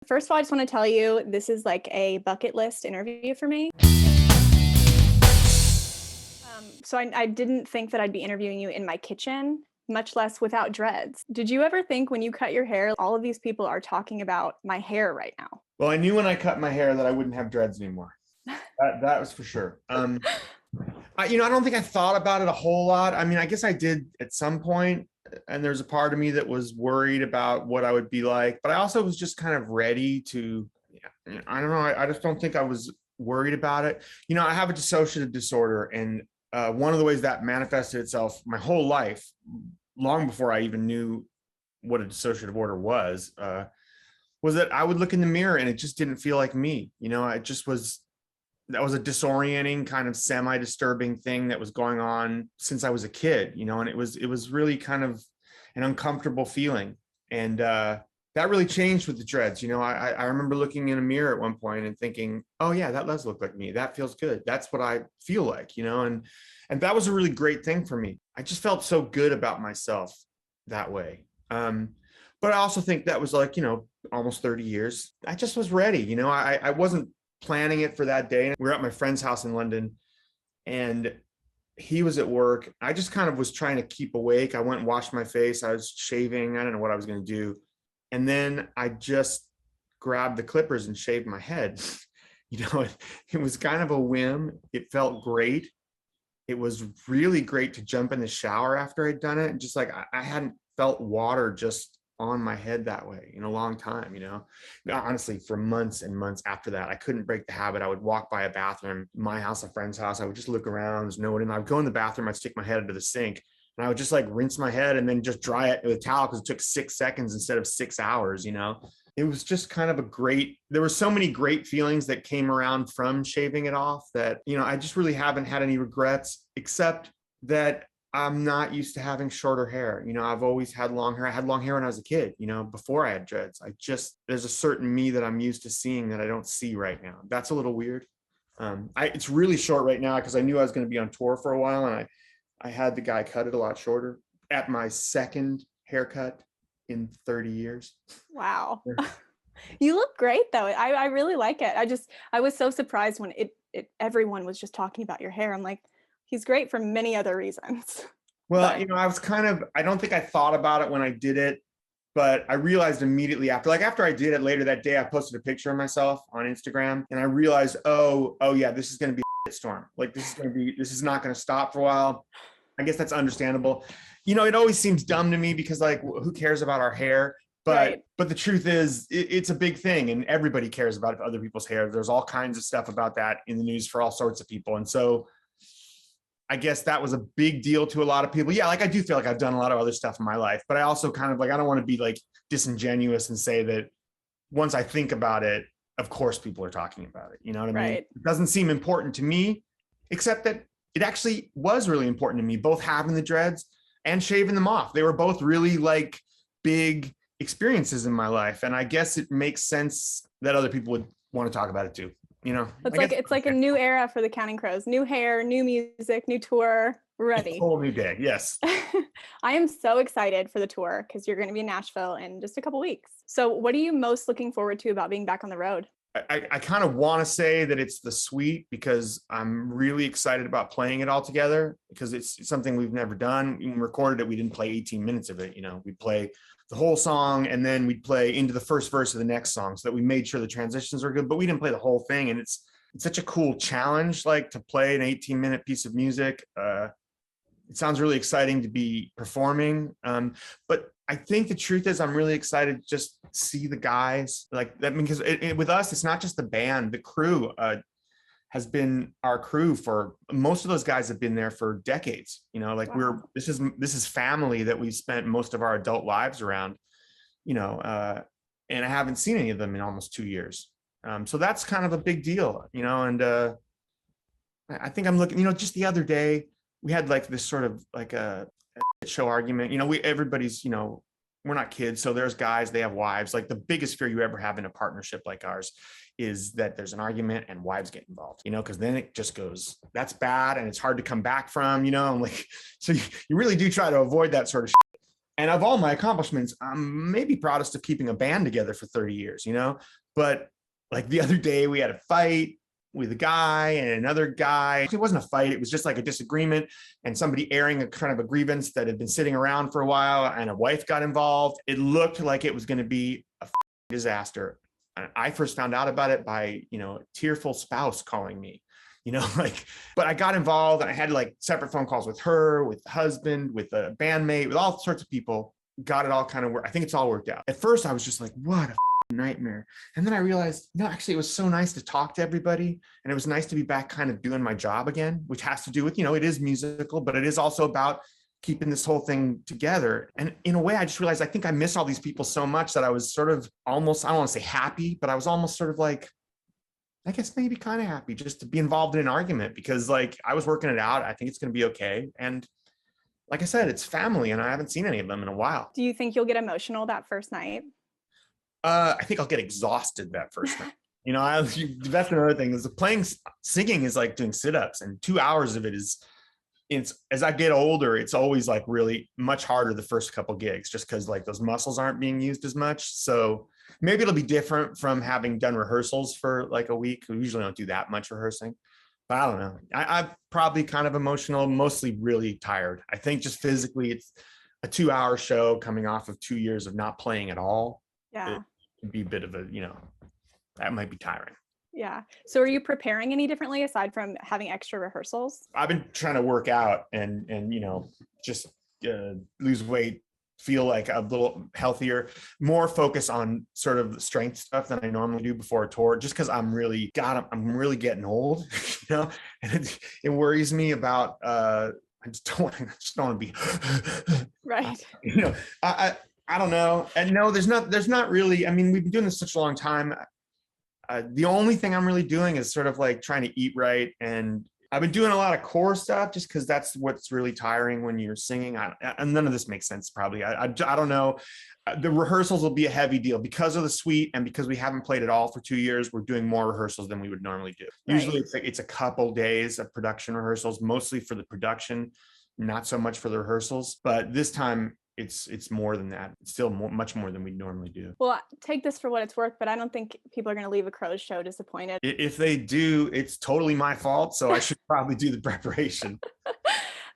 First of all, I just want to tell you, this is like a bucket list interview for me. So I didn't think that I'd be interviewing you in my kitchen, much less without dreads. Did you ever think when you cut your hair, all of these people are talking about my hair right now? Well, I knew when I cut my hair that I wouldn't have dreads anymore. That was for sure. I don't think I thought about it a whole lot. I mean, I guess I did at some point, and there's a part of me that was worried about what I would be like, but I also was just kind of ready to, I don't know. I just don't think I was worried about it. I have a dissociative disorder, and one of the ways that manifested itself my whole life, long before I even knew what a dissociative disorder was that I would look in the mirror and it just didn't feel like me. That was a disorienting, kind of semi-disturbing thing that was going on since I was a kid, and it was really kind of an uncomfortable feeling. And that really changed with the dreads. I remember looking in a mirror at one point and thinking, oh yeah, that does look like me. That feels good. That's what I feel like, and that was a really great thing for me. I just felt so good about myself that way. But I also think that was like, almost 30 years. I just was ready. I wasn't planning it for that day. We were at my friend's house in London and he was at work. I just kind of was trying to keep awake. I went and washed my face. I was shaving. I don't know what I was going to do. And then I just grabbed the clippers and shaved my head. It was kind of a whim. It felt great. It was really great to jump in the shower after I'd done it. And just like, I hadn't felt water just on my head that way in a long time. Honestly, for months and months after that, I couldn't break the habit. I would walk by a bathroom, my house, a friend's house. I would just look around. There's no one in. I would go in the bathroom. I'd stick my head into the sink and I would just like rinse my head and then just dry it with a towel because it took 6 seconds instead of 6 hours. It was just kind of there were so many great feelings that came around from shaving it off that, I just really haven't had any regrets, except that I'm not used to having shorter hair. I've always had long hair. I had long hair when I was a kid, before I had dreads. There's a certain me that I'm used to seeing that I don't see right now. That's a little weird. It's really short right now because I knew I was going to be on tour for a while, and I had the guy cut it a lot shorter at my second haircut in 30 years. Wow. You look great though. I really like it. I was so surprised when everyone was just talking about your hair. I'm like, he's great for many other reasons. Well, I don't think I thought about it when I did it, but I realized immediately after I did it later that day, I posted a picture of myself on Instagram and I realized, oh yeah, this is going to be a storm. Like this is not going to stop for a while. I guess that's understandable. It always seems dumb to me because like, who cares about our hair? But the truth is it's a big thing and everybody cares about other people's hair. There's all kinds of stuff about that in the news for all sorts of people. And so I guess that was a big deal to a lot of people. Yeah, like I do feel like I've done a lot of other stuff in my life, but I also kind of like, I don't want to be like disingenuous and say that once I think about it, of course people are talking about it. You know what I mean? It doesn't seem important to me, except that it actually was really important to me, both having the dreads and shaving them off. They were both really like big experiences in my life. And I guess it makes sense that other people would want to talk about it too. It's like a new era for the Counting Crows. New hair, new music, new tour. We're ready. A whole new day. Yes. I am so excited for the tour because you're going to be in Nashville in just a couple weeks. So what are you most looking forward to about being back on the road? I kind of want to say that it's the suite because I'm really excited about playing it all together because it's something we've never done. When we recorded it, we didn't play 18 minutes of it. We'd play the whole song and then we'd play into the first verse of the next song so that we made sure the transitions are good, but we didn't play the whole thing. And it's such a cool challenge, like to play an 18-minute piece of music. It sounds really exciting to be performing. But I think the truth is I'm really excited to just see the guys like that because with us, it's not just the band, the crew has been our crew for most of those guys have been there for decades. Wow. This is family that we've spent most of our adult lives around, and I haven't seen any of them in almost 2 years. So that's kind of a big deal, and I think I'm looking, just the other day we had like this sort of like a show argument, everybody's, we're not kids. So there's guys, they have wives. Like the biggest fear you ever have in a partnership like ours is that there's an argument and wives get involved, because then it just goes, that's bad. And it's hard to come back from, and like, so you really do try to avoid that sort of shit. And of all my accomplishments, I'm maybe proudest of keeping a band together for 30 years, you know? But like the other day, we had a fight with a guy and another guy. It wasn't a fight. It was just like a disagreement and somebody airing a kind of a grievance that had been sitting around for a while, and a wife got involved. It looked like it was going to be a disaster. And I first found out about it by, you know, a tearful spouse calling me, you know, like, but I got involved and I had like separate phone calls with her, with the husband, with a bandmate, with all sorts of people. Got it all kind of work. I think it's all worked out. At first I was just like, what a nightmare. And then I realized, no, actually it was so nice to talk to everybody. And it was nice to be back kind of doing my job again, which has to do with, you know, it is musical, but it is also about keeping this whole thing together. And in a way, I just realized I think I miss all these people so much that I was sort of almost, I don't want to say happy, but I was almost sort of like, I guess maybe kind of happy just to be involved in an argument, because like I was working it out. I think it's going to be okay. And like I said, it's family and I haven't seen any of them in a while. Do you think you'll get emotional that first night? I think I'll get exhausted that first night. You know, that's another thing is singing is like doing sit-ups, and 2 hours of it is, it's, as I get older, it's always like really much harder the first couple gigs, just because like those muscles aren't being used as much. So maybe it'll be different from having done rehearsals for like a week. We usually don't do that much rehearsing, but I don't know. I'm probably kind of emotional, mostly really tired. I think just physically, it's a 2 hour show coming off of 2 years of not playing at all. Yeah. It'd be a bit of a, you know, that might be tiring. Yeah. So are you preparing any differently aside from having extra rehearsals? I've been trying to work out and you know, just lose weight, feel like a little healthier, more focus on sort of the strength stuff than I normally do before a tour, just because I'm really getting old, you know, and it worries me about, I just don't want to be right. You know, I don't know. And no, there's not really, I mean, we've been doing this such a long time. The only thing I'm really doing is sort of like trying to eat right. And I've been doing a lot of core stuff just because that's what's really tiring when you're singing. And none of this makes sense, probably. I don't know. The rehearsals will be a heavy deal because of the suite, and because we haven't played at all for 2 years. We're doing more rehearsals than we would normally do. Right. Usually it's a couple days of production rehearsals, mostly for the production, not so much for the rehearsals. But this time, it's more than that. It's still much more than we normally do. Well, take this for what it's worth, but I don't think people are going to leave a Crows show disappointed. If they do, it's totally my fault. So I should probably do the preparation.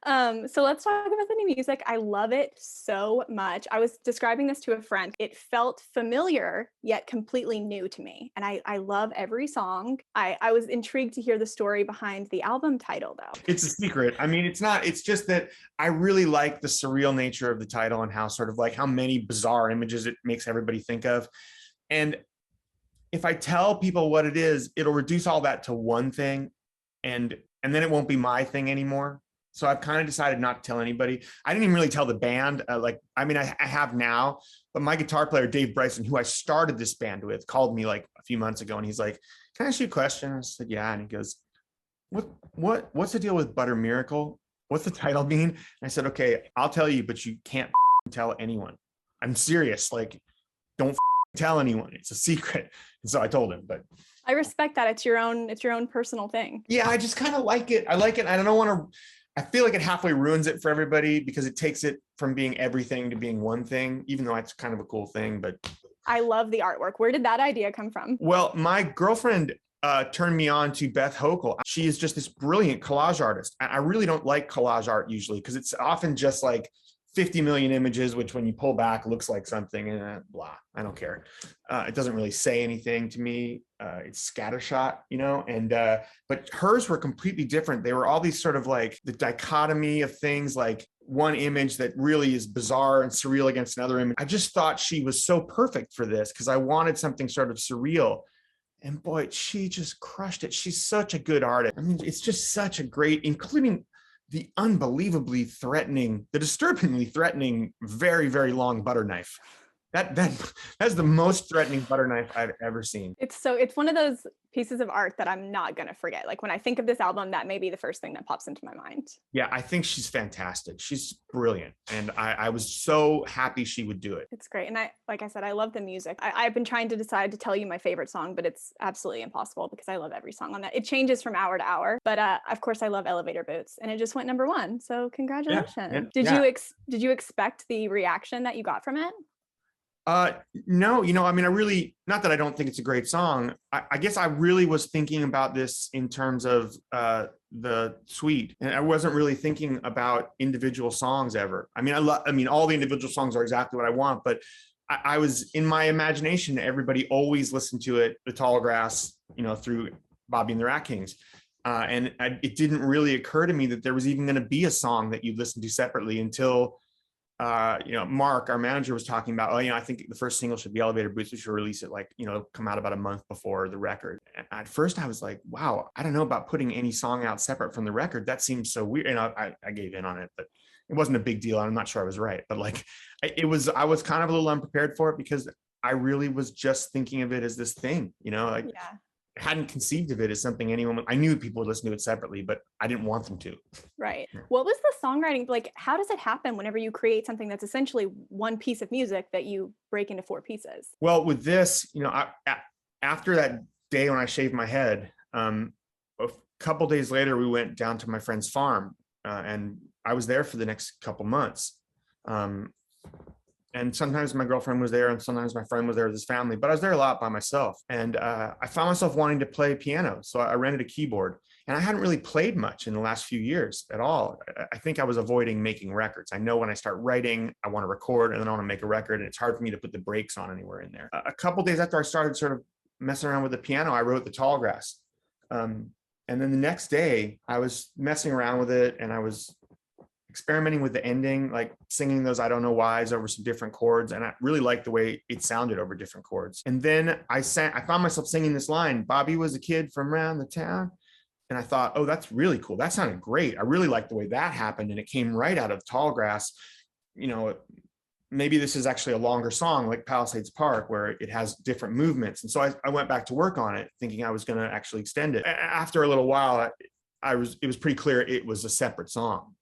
So let's talk about the new music. I love it so much. I was describing this to a friend. It felt familiar, yet completely new to me. And I love every song. I was intrigued to hear the story behind the album title, though. It's a secret. I mean, it's just that I really like the surreal nature of the title and how sort of like how many bizarre images it makes everybody think of. And if I tell people what it is, it'll reduce all that to one thing. And then it won't be my thing anymore. So I've kind of decided not to tell anybody. I didn't even really tell the band. I have now, but my guitar player, Dave Bryson, who I started this band with, called me like a few months ago. And he's like, can I ask you a question? I said, yeah. And he goes, what's the deal with Butter Miracle? What's the title mean? And I said, okay, I'll tell you, but you can't tell anyone. I'm serious. Like, don't tell anyone. It's a secret. And so I told him, but I respect that. It's your own personal thing. Yeah. I just kind of like it. I like it. I don't want to, I feel like it halfway ruins it for everybody because it takes it from being everything to being one thing, even though it's kind of a cool thing. But I love the artwork. Where did that idea come from? Well, my girlfriend turned me on to Beth Hochul. She is just this brilliant collage artist. I really don't like collage art usually because it's often just like 50 million images, which when you pull back looks like something and blah, I don't care. It doesn't really say anything to me. It's scattershot, you know, and but hers were completely different. They were all these sort of like the dichotomy of things, like one image that really is bizarre and surreal against another image. I just thought she was so perfect for this because I wanted something sort of surreal. And boy, she just crushed it. She's such a good artist. I mean, it's just such a great, including the unbelievably threatening, the disturbingly threatening, very, very long butter knife. that's the most threatening butter knife I've ever seen. It's one of those pieces of art that I'm not going to forget. Like when I think of this album, that may be the first thing that pops into my mind. Yeah, I think she's fantastic. She's brilliant. And I was so happy she would do it. It's great. And like I said, I love the music. I've been trying to decide to tell you my favorite song, but it's absolutely impossible because I love every song on that. It changes from hour to hour. But of course, I love Elevator Boots, and it just went #1. So congratulations. Did you expect the reaction that you got from it? No, I mean, I really, not that I don't think it's a great song. I guess I really was thinking about this in terms of the suite, and I wasn't really thinking about individual songs ever. I mean, I mean, all the individual songs are exactly what I want, but I was in my imagination, everybody always listened to it, the Tall Grass, through Bobby and the Rat Kings. It didn't really occur to me that there was even going to be a song that you'd listen to separately until Mark, our manager, was talking about, I think the first single should be Elevator Boots. We should release it come out about a month before the record. And at first I was like, wow, I don't know about putting any song out separate from the record. That seems so weird. And I gave in on it, but it wasn't a big deal. I'm not sure I was right, but I was kind of a little unprepared for it because I really was just thinking of it as this thing, yeah. I hadn't conceived of it as something I knew people would listen to it separately, but I didn't want them to. Right. What was the songwriting like? How does it happen whenever you create something that's essentially one piece of music that you break into 4 pieces? Well, with this, after that day when I shaved my head, a couple days later, we went down to my friend's farm, and I was there for the next couple months. And sometimes my girlfriend was there and sometimes my friend was there with his family, but I was there a lot by myself. And I found myself wanting to play piano. So I rented a keyboard, and I hadn't really played much in the last few years at all. I think I was avoiding making records. I know when I start writing, I want to record and then I want to make a record, and it's hard for me to put the brakes on anywhere in there. A couple days after I started sort of messing around with the piano, I wrote the Tall Grass. And then the next day I was messing around with it, and I was experimenting with the ending, like singing those I don't know whys over some different chords. And I really liked the way it sounded over different chords. And then I found myself singing this line, Bobby was a kid from around the town. And I thought, oh, that's really cool. That sounded great. I really liked the way that happened. And it came right out of Tall Grass. Maybe this is actually a longer song like Palisades Park, where it has different movements. And so I went back to work on it thinking I was going to actually extend it. After a little while, it was pretty clear it was a separate song,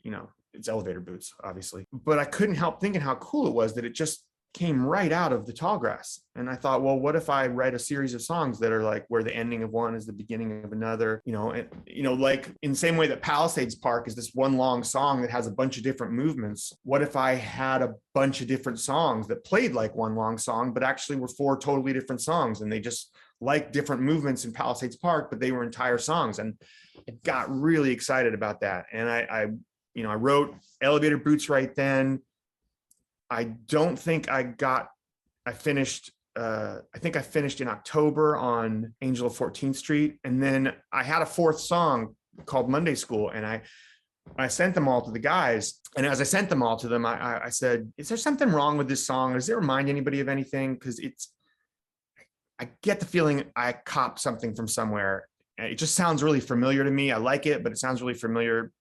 It's Elevator Boots, obviously. But I couldn't help thinking how cool it was that it just came right out of the Tall Grass. And I thought, well, what if I write a series of songs that are like where the ending of one is the beginning of another, like in the same way that Palisades Park is this one long song that has a bunch of different movements. What if I had a bunch of different songs that played like one long song, but actually were 4 totally different songs, and they just like different movements in Palisades Park, but they were entire songs. And I got really excited about that. And I wrote Elevator Boots right then. I don't think I finished, I think I finished in October on Angel of 14th Street. And then I had a 4th song called Monday School. And I sent them all to the guys. And as I sent them all to them, I said, is there something wrong with this song? Does it remind anybody of anything? Because I get the feeling I copped something from somewhere. It just sounds really familiar to me. I like it, but it sounds really familiar.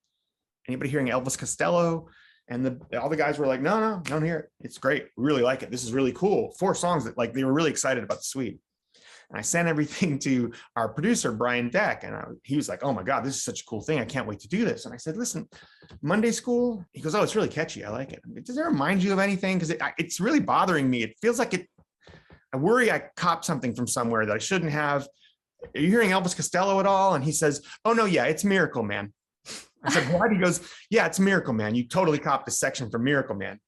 Anybody hearing Elvis Costello? And all the guys were like, no, don't hear it. It's great. We really like it. This is really cool. 4 songs that they were really excited about the suite. And I sent everything to our producer, Brian Deck. And he was like, oh my God, this is such a cool thing. I can't wait to do this. And I said, listen, Monday School. He goes, oh, it's really catchy. I like it. Does it remind you of anything? Because it's really bothering me. It feels like I worry I copped something from somewhere that I shouldn't have. Are you hearing Elvis Costello at all? And he says, oh no, yeah, it's Miracle Man. I said, what? He goes, yeah, it's Miracle Man. You totally copped a section from Miracle Man.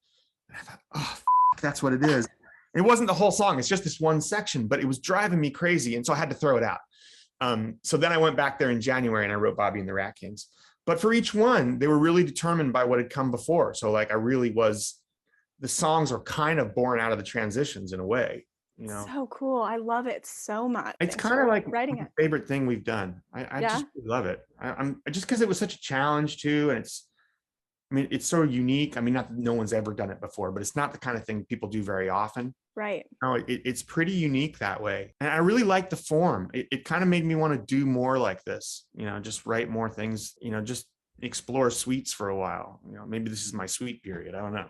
And I thought, oh, that's what it is. And it wasn't the whole song. It's just this one section, but it was driving me crazy. And so I had to throw it out. So then I went back there in January and I wrote Bobby and the Rat Kings. But for each one, they were really determined by what had come before. So the songs are kind of born out of the transitions in a way. So cool. I love it so much. It's kind of like writing my favorite thing we've done. I just love it. I'm just because it was such a challenge too. And it's so unique. I mean, not that no one's ever done it before, but it's not the kind of thing people do very often. Right. No, it's pretty unique that way. And I really like the form. It kind of made me want to do more like this, just write more things, explore sweets for a while. Maybe this is my sweet period. I don't know.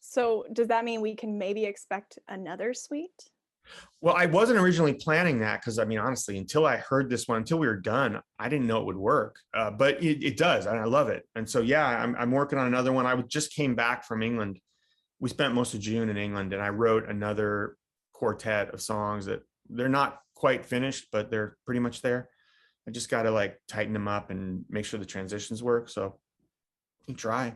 So does that mean we can maybe expect another sweet? Well, I wasn't originally planning that because, honestly, until I heard this one, until we were done, I didn't know it would work. But it does, and I love it. And so, yeah, I'm working on another one. Just came back from England. We spent most of June in England, and I wrote another quartet of songs that they're not quite finished, but they're pretty much there. I just got to tighten them up and make sure the transitions work. So you try.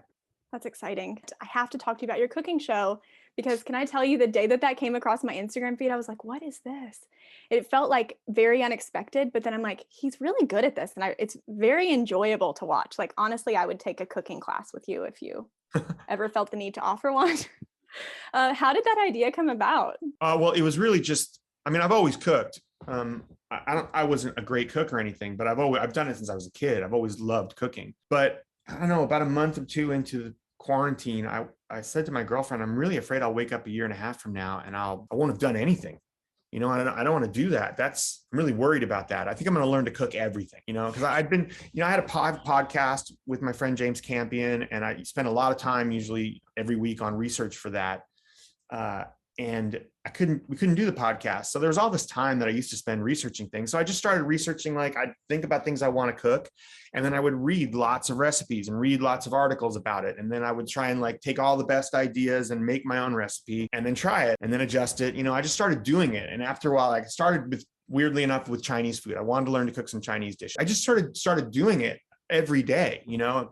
That's exciting. I have to talk to you about your cooking show, because can I tell you, the day that came across my Instagram feed, I was like, what is this? It felt very unexpected, but then I'm like, he's really good at this. And it's very enjoyable to watch. Honestly, I would take a cooking class with you if you ever felt the need to offer one. How did that idea come about? Well, it was really just, I've always cooked. I wasn't a great cook or anything, but I've done it since I was a kid. I've always loved cooking. But I don't know, about a month or two into the quarantine, I said to my girlfriend, I'm really afraid I'll wake up a year and a half from now and I won't have done anything. I don't want to do that. I'm really worried about that. I think I'm going to learn to cook everything, because I've been, I had a podcast with my friend James Campion, and I spent a lot of time, usually every week, on research for that. And we couldn't do the podcast. So there was all this time that I used to spend researching things. So I just started researching, I'd think about things I want to cook. And then I would read lots of recipes and read lots of articles about it. And then I would try and take all the best ideas and make my own recipe and then try it and then adjust it. I just started doing it. And after a while, I started with, weirdly enough, with Chinese food. I wanted to learn to cook some Chinese dishes. I just started doing it every day,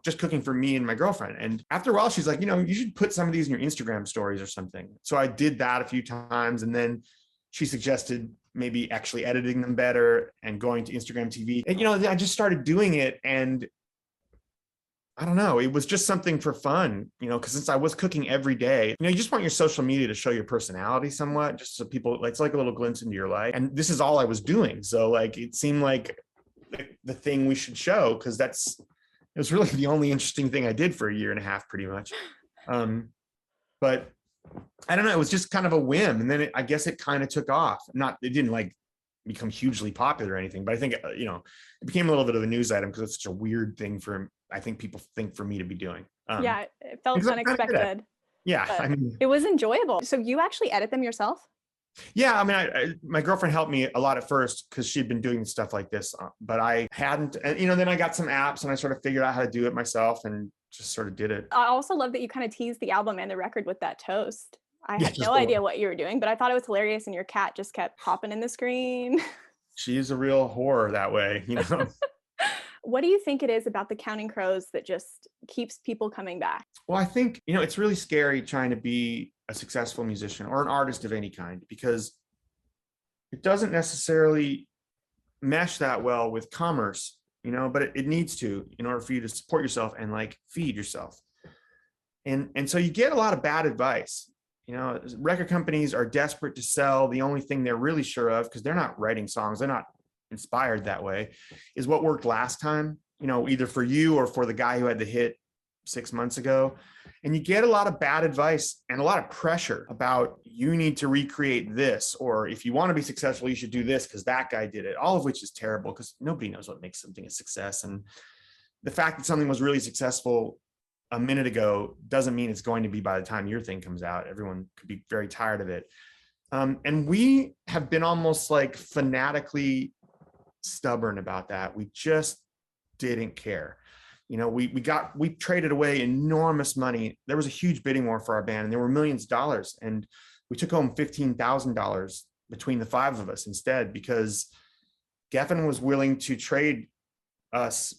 just cooking for me and my girlfriend. And after a while, she's like, you should put some of these in your Instagram stories or something. So I did that a few times. And then she suggested maybe actually editing them better and going to Instagram TV. And, I just started doing it. And I don't know, it was just something for fun, because since I was cooking every day, you just want your social media to show your personality somewhat, just so people, it's like a little glimpse into your life. And this is all I was doing. So it seemed like the thing we should show, because it was really the only interesting thing I did for a year and a half, pretty much. But I don't know, it was just kind of a whim. And then I guess it kind of took off. It didn't become hugely popular or anything, but I think, it became a little bit of a news item because it's such a weird thing I think people think for me to be be yeah, it felt unexpected. Yeah. It was enjoyable. So you actually edit them yourself? Yeah, my girlfriend helped me a lot at first because she'd been doing stuff like this, but I hadn't. And then I got some apps and I sort of figured out how to do it myself and just sort of did it. I also love that you kind of teased the album and the record with that toast. I had no idea what you were doing, but I thought it was hilarious, and your cat just kept popping in the screen. She's a real horror that way, What do you think it is about the Counting Crows that just keeps people coming back? Well, I think, it's really scary trying to be a successful musician or an artist of any kind, because it doesn't necessarily mesh that well with commerce, but it needs to, in order for you to support yourself and feed yourself. And so you get a lot of bad advice. Record companies are desperate to sell. The only thing they're really sure of, because they're not writing songs, they're not inspired that way, is what worked last time, either for you or for the guy who had the hit 6 months ago. And you get a lot of bad advice and a lot of pressure about, you need to recreate this, or if you want to be successful, you should do this because that guy did it, all of which is terrible because nobody knows what makes something a success. And the fact that something was really successful a minute ago doesn't mean it's going to be by the time your thing comes out. Everyone could be very tired of it. And we have been almost fanatically stubborn about that. We just didn't care. We traded away enormous money. There was a huge bidding war for our band, and there were millions of dollars, and we took home $15,000 between the five of us instead, because Geffen was willing to trade us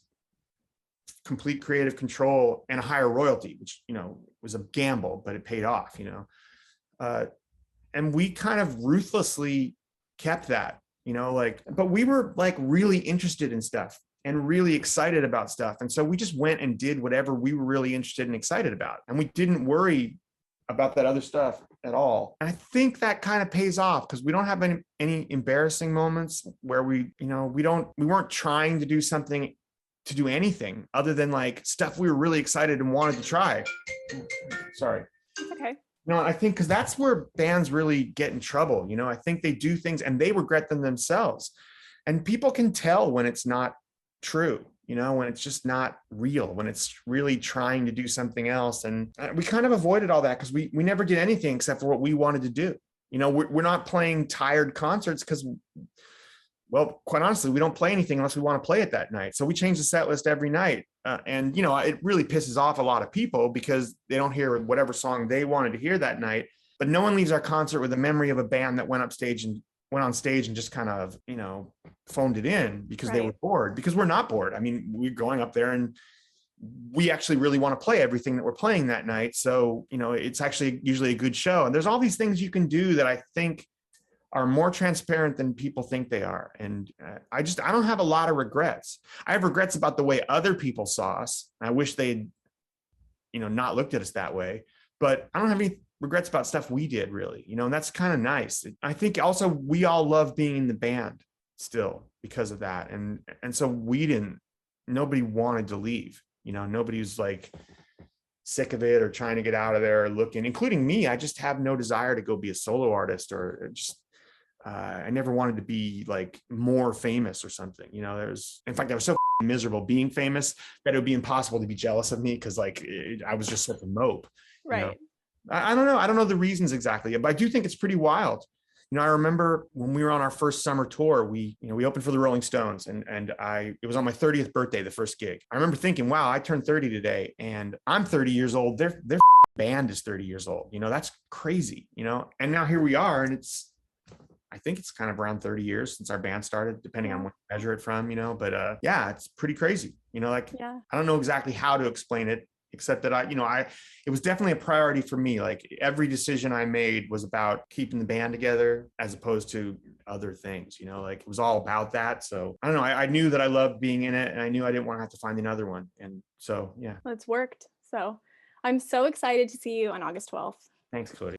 complete creative control and a higher royalty, which was a gamble, but it paid off. And we kind of ruthlessly kept that. But we were really interested in stuff and really excited about stuff. And so we just went and did whatever we were really interested and excited about. And we didn't worry about that other stuff at all. And I think that kind of pays off, because we don't have any embarrassing moments where we weren't trying to do something to do anything other than stuff we were really excited and wanted to try. Sorry. It's okay. I think because that's where bands really get in trouble. I think they do things and they regret them themselves. And people can tell when it's not true. when it's just not real, when it's really trying to do something else. And we kind of avoided all that because we never did anything except for what we wanted to do. We're not playing tired concerts because, well, quite honestly, we don't play anything unless we want to play it that night. So we change the set list every night. And it really pisses off a lot of people because they don't hear whatever song they wanted to hear that night. But no one leaves our concert with a memory of a band that went on stage and just kind of, phoned it in because they were bored, because we're not bored. I mean, we're going up there and we actually really want to play everything that we're playing that night. So, it's actually usually a good show. And there's all these things you can do that I think are more transparent than people think they are. And I don't have a lot of regrets. I have regrets about the way other people saw us. I wish they'd, not looked at us that way, but I don't have any regrets about stuff we did, really, and that's kind of nice. I think also we all love being in the band still because of that. And so nobody wanted to leave, nobody was like sick of it or trying to get out of there or looking, including me. I just have no desire to go be a solo artist or just, I never wanted to be like more famous or something, in fact, I was so miserable being famous that it would be impossible to be jealous of me. Cause I was just such a mope. Right. I don't know. I don't know the reasons exactly, but I do think it's pretty wild. I remember when we were on our first summer tour, we opened for the Rolling Stones and it was on my 30th birthday, the first gig. I remember thinking, wow, I turned 30 today and I'm 30 years old. Their band is 30 years old. That's crazy, and now here we are. And I think it's kind of around 30 years since our band started, depending on what you measure it from, but yeah, it's pretty crazy, I don't know exactly how to explain it, except that it was definitely a priority for me. Like every decision I made was about keeping the band together as opposed to other things, it was all about that. So I don't know. I knew that I loved being in it and I knew I didn't want to have to find another one. And so, yeah. Well, it's worked. So I'm so excited to see you on August 12th. Thanks, Coti.